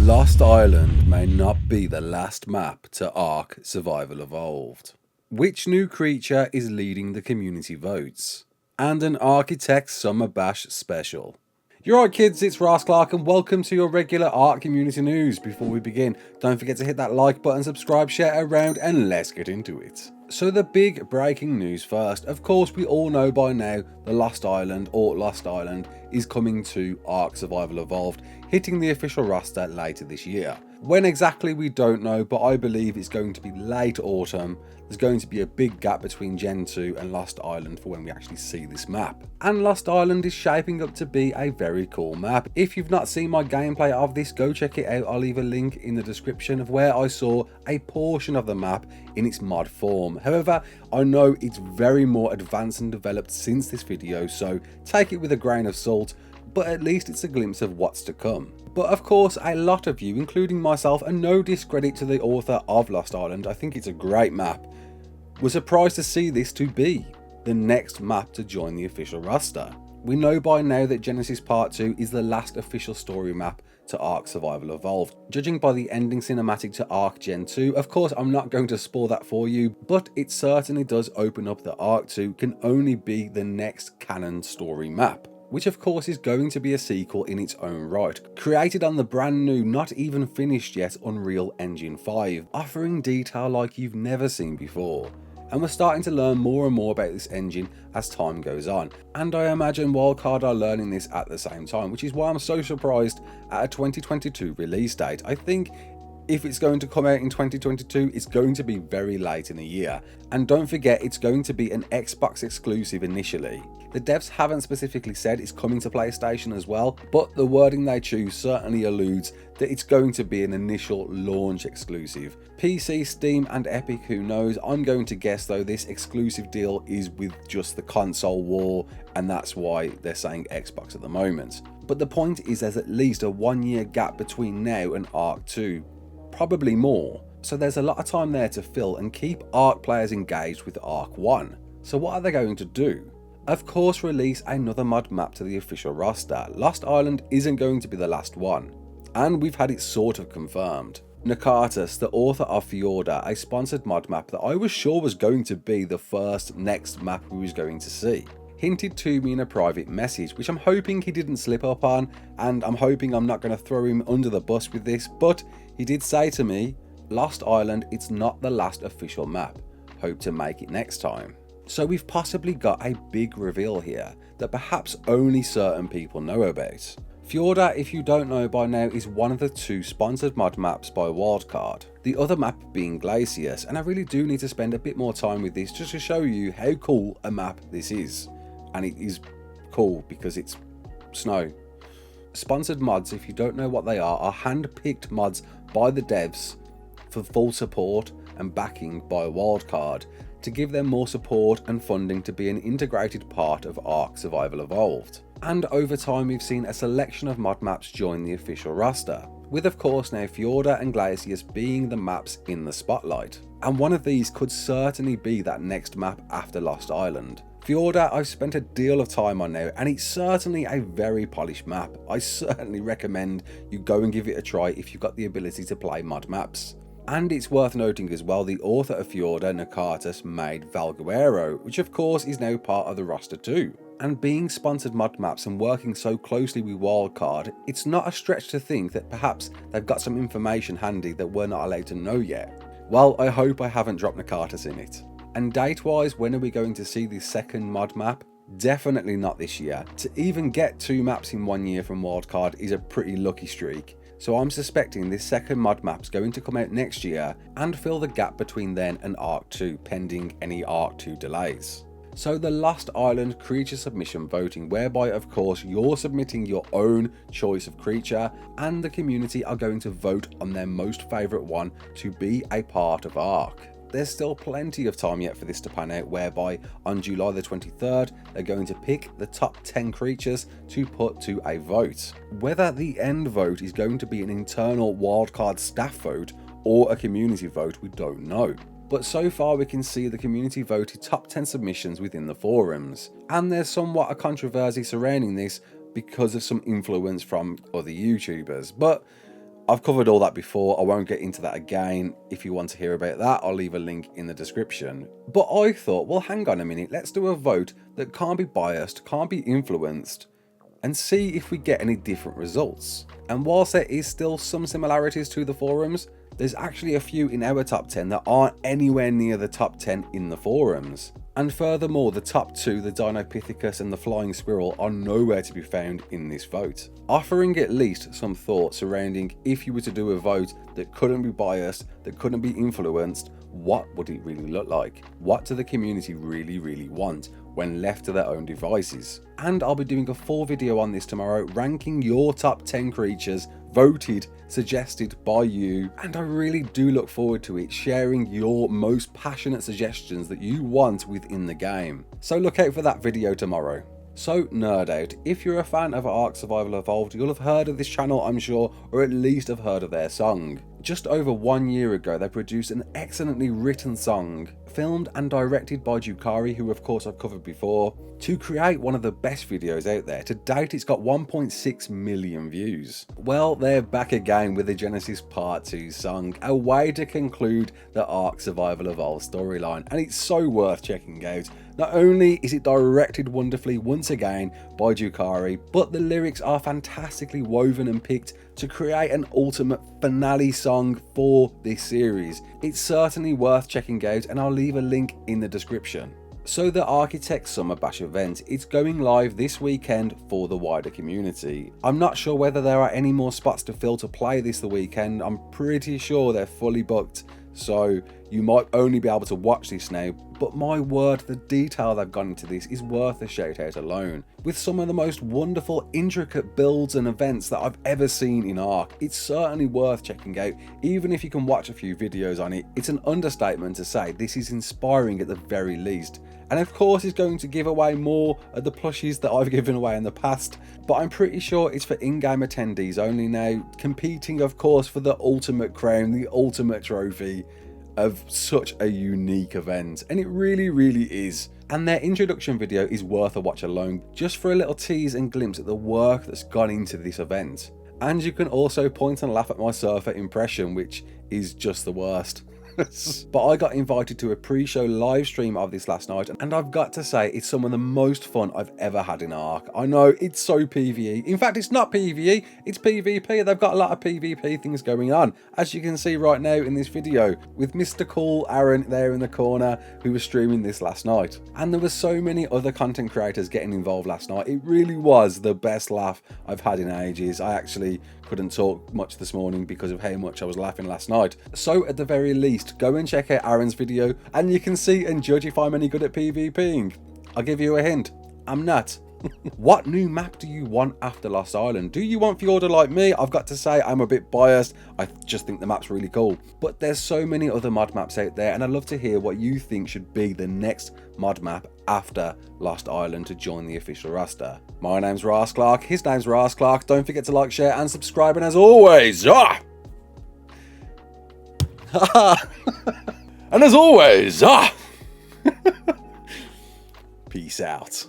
Lost Island may not be the last map to ARK Survival Evolved. Which new creature is leading the community votes? And an Architect Summer Bash special. You're right, kids, it's Ross Clark and welcome to your regular ARK community news. Before we begin, don't forget to hit that like button, subscribe, share around, and let's get into it. So the big breaking news first. Of course, we all know by now the Lost Island is coming to ARK Survival Evolved, hitting the official roster later this year. When exactly we don't know, but I believe it's going to be late autumn. There's going to be a big gap between Gen 2 and Lost Island for when we actually see this map. And Lost Island is shaping up to be a very cool map. If you've not seen my gameplay of this, go check it out. I'll leave a link in the description of where I saw a portion of the map in its mod form. However, I know it's very more advanced and developed since this video, so take it with a grain of salt, but at least it's a glimpse of what's to come. But of course, a lot of you, including myself, and no discredit to the author of Lost Island, I think it's a great map, were surprised to see this to be the next map to join the official roster. We know by now that Genesis Part 2 is the last official story map to ARK Survival Evolved. Judging by the ending cinematic to ARK Gen 2, of course I'm not going to spoil that for you, but it certainly does open up that ARK 2 can only be the next canon story map, which of course is going to be a sequel in its own right, created on the brand new, not even finished yet Unreal Engine 5, offering detail like you've never seen before. And we're starting to learn more and more about this engine as time goes on, and I imagine Wildcard are learning this at the same time, which is why I'm so surprised at a 2022 release date. I think if it's going to come out in 2022, it's going to be very late in the year. And don't forget, it's going to be an Xbox exclusive initially. The devs haven't specifically said it's coming to PlayStation as well, but the wording they choose certainly alludes that it's going to be an initial launch exclusive. PC, Steam and Epic, who knows? I'm going to guess though this exclusive deal is with just the console war, and that's why they're saying Xbox at the moment. But the point is there's at least a 1 year gap between now and ARK 2. Probably more, so there's a lot of time there to fill and keep ARK players engaged with ARK 1. So what are they going to do? Of course, release another mod map to the official roster. Lost Island isn't going to be the last one, and we've had it sort of confirmed. Nakatus, the author of Fjorda, a sponsored mod map that I was sure was going to be the first next map we was going to see, hinted to me in a private message, which I'm hoping he didn't slip up on, and I'm hoping I'm not going to throw him under the bus with this, but he did say to me, Lost Island, it's not the last official map. Hope to make it next time. So we've possibly got a big reveal here that perhaps only certain people know about. Fjorda, if you don't know by now, is one of the two sponsored mod maps by Wildcard, the other map being Glacius, and I really do need to spend a bit more time with this just to show you how cool a map this is. And it is cool because it's snow. Sponsored mods, if you don't know what they are hand-picked mods by the devs for full support and backing by Wildcard to give them more support and funding to be an integrated part of ARK Survival Evolved. And over time we've seen a selection of mod maps join the official roster, with of course now Fjorda and Glacius being the maps in the spotlight. And one of these could certainly be that next map after Lost Island. Fjorda I've spent a deal of time on now, and it's certainly a very polished map. I certainly recommend you go and give it a try if you've got the ability to play mod maps. And it's worth noting as well, the author of Fjorda, Nakatus, made Valguero, which of course is now part of the roster too. And being sponsored mod maps and working so closely with Wildcard, it's not a stretch to think that perhaps they've got some information handy that we're not allowed to know yet. Well, I hope I haven't dropped Nakatus in it. And date-wise, when are we going to see this second mod map? Definitely not this year. To even get 2 maps in 1 year from Wildcard is a pretty lucky streak. So I'm suspecting this second mod map's going to come out next year and fill the gap between then and ARK 2, pending any ARK 2 delays. So the Lost Island creature submission voting, whereby of course you're submitting your own choice of creature and the community are going to vote on their most favourite one to be a part of ARK. There's still plenty of time yet for this to pan out, whereby on July the 23rd they're going to pick the top 10 creatures to put to a vote. Whether the end vote is going to be an internal Wildcard staff vote or a community vote, we don't know. But so far we can see the community voted top 10 submissions within the forums, and there's somewhat a controversy surrounding this because of some influence from other YouTubers, but I've covered all that before, I won't get into that again. If you want to hear about that, I'll leave a link in the description. But I thought, well, hang on a minute, let's do a vote that can't be biased, can't be influenced, and see if we get any different results. And whilst there is still some similarities to the forums, there's actually a few in our top 10 that aren't anywhere near the top 10 in the forums. And furthermore, the top 2, the Dinopithecus and the Flying Squirrel, are nowhere to be found in this vote. Offering at least some thought surrounding if you were to do a vote that couldn't be biased, that couldn't be influenced, what would it really look like? What do the community really want when left to their own devices? And I'll be doing a full video on this tomorrow, ranking your top 10 creatures voted, suggested by you, and I really do look forward to it, sharing your most passionate suggestions that you want within the game. So look out for that video tomorrow. So NerdOut, if you're a fan of ARK Survival Evolved, you'll have heard of this channel, I'm sure, or at least have heard of their song. Just over 1 year ago, they produced an excellently written song, filmed and directed by Jukari, who of course I've covered before, to create one of the best videos out there. To date, it's got 1.6 million views. Well, they're back again with the Genesis Part 2 song, a way to conclude the ARK Survival Evolved storyline, and it's so worth checking out. Not only is it directed wonderfully once again by Jukari, but the lyrics are fantastically woven and picked to create an ultimate finale song for this series. It's certainly worth checking out, and I'll leave a link in the description. So the Architect Summer Bash event, it's going live this weekend for the wider community. I'm not sure whether there are any more spots to fill to play this the weekend. I'm pretty sure they're fully booked, so you might only be able to watch this now, but my word, the detail they've gone into this is worth a shout out alone. With some of the most wonderful, intricate builds and events that I've ever seen in ARK, it's certainly worth checking out. Even if you can watch a few videos on it, it's an understatement to say this is inspiring at the very least. And of course it's going to give away more of the plushies that I've given away in the past, but I'm pretty sure it's for in-game attendees only now, competing of course for the ultimate crown, the ultimate trophy of such a unique event, and it really is. And their introduction video is worth a watch alone, just for a little tease and glimpse at the work that's gone into this event. And you can also point and laugh at my surfer impression, which is just the worst. But I got invited to a pre-show live stream of this last night, and I've got to say it's some of the most fun I've ever had in ARK. I know it's so PvE. In fact, it's not PvE, it's PvP. They've got a lot of PvP things going on, as you can see right now in this video, with Mr. Cool Aaron there in the corner who was streaming this last night. And there were so many other content creators getting involved last night. It really was the best laugh I've had in ages. I actually couldn't talk much this morning because of how much I was laughing last night. So at the very least, go and check out Aaron's video and you can see and judge if I'm any good at PvPing. I'll give you a hint, I'm not. What new map do you want after Lost Island? Do you want Fjorda like me? I've got to say I'm a bit biased. I just think the map's really cool. But there's so many other mod maps out there, and I'd love to hear what you think should be the next mod map after Lost Island to join the official roster. My name's Ross Clark, his name's Ross Clark. Don't forget to like, share and subscribe, and as always, and as always, peace out.